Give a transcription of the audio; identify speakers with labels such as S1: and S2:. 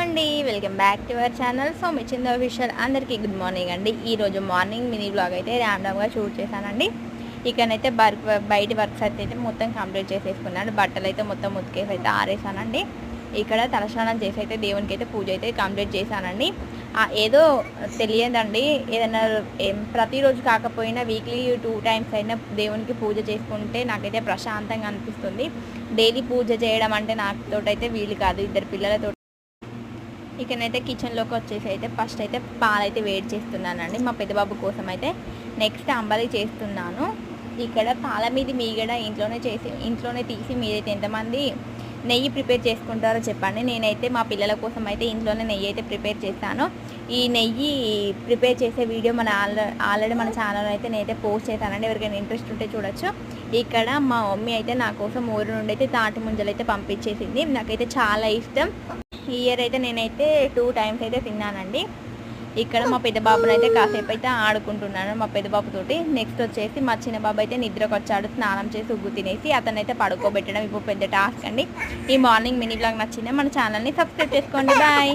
S1: అండి, welcome back to our channel. So మీ చిన్న ఆఫీషియల్ అందరికీ గుడ్ మార్నింగ్ అండి. ఈరోజు మార్నింగ్ మినీ బ్లాగ్ అయితే ర్యాండమ్గా షూట్ చేశానండి. ఇక్కడైతే బయట వర్క్స్ అయితే మొత్తం కంప్లీట్ చేసేసుకున్నాను. బట్టలు అయితే మొత్తం ఉతికేసి అయితే ఆరేసానండి. ఇక్కడ తలస్నానం చేసి అయితే దేవునికి అయితే పూజ అయితే కంప్లీట్ చేశానండి. ఏదో తెలియదండి, ఏదైనా ప్రతిరోజు కాకపోయినా వీక్లీ 2 టైమ్స్ అయినా దేవునికి పూజ చేసుకుంటే నాకైతే ప్రశాంతంగా అనిపిస్తుంది. డైలీ పూజ చేయడం అంటే నాతోటైతే వీలు కాదు, ఇద్దరు పిల్లలతో. ఇక్కడైతే కిచెన్లోకి వచ్చేసి అయితే ఫస్ట్ అయితే పాలైతే వేడి చేస్తున్నానండి మా పెద్దబాబు కోసం. అయితే నెక్స్ట్ అంబలి చేస్తున్నాను. ఇక్కడ పాల మీగడ ఇంట్లోనే తీసి మీరైతే ఎంతమంది నెయ్యి ప్రిపేర్ చేసుకుంటారో చెప్పండి. నేనైతే మా పిల్లల కోసం అయితే ఇంట్లోనే నెయ్యి అయితే ప్రిపేర్ చేస్తాను. ఈ నెయ్యి ప్రిపేర్ చేసే వీడియో ఆల్రెడీ మన ఛానల్ అయితే నేనైతే పోస్ట్ చేశానండి. ఎవరికైనా ఇంట్రెస్ట్ ఉంటే చూడొచ్చు. ఇక్కడ మా మమ్మీ అయితే నా కోసం ఊరు నుండి అయితే తాటి ముంజలు అయితే పంపించేసింది. నాకైతే చాలా ఇష్టం. ఈ ఇయర్ అయితే నేనైతే 2 టైమ్స్ అయితే తిన్నానండి. ఇక్కడ మా పెద్ద బాబుని అయితే కాసేపు అయితే ఆడుకుంటున్నాను మా పెద్ద బాబుతోటి. నెక్స్ట్ వచ్చేసి మా చిన్న బాబు అయితే నిద్రకు వచ్చాడు. స్నానం చేసి ఉగ్గు తినేసి అతనైతే పడుకోబెట్టడం ఇప్పుడు పెద్ద టాస్క్ అండి. ఈ మార్నింగ్ మినీ బ్లాగ్ నచ్చింది, మన ఛానల్ని సబ్స్క్రైబ్ చేసుకోండి. బాయ్.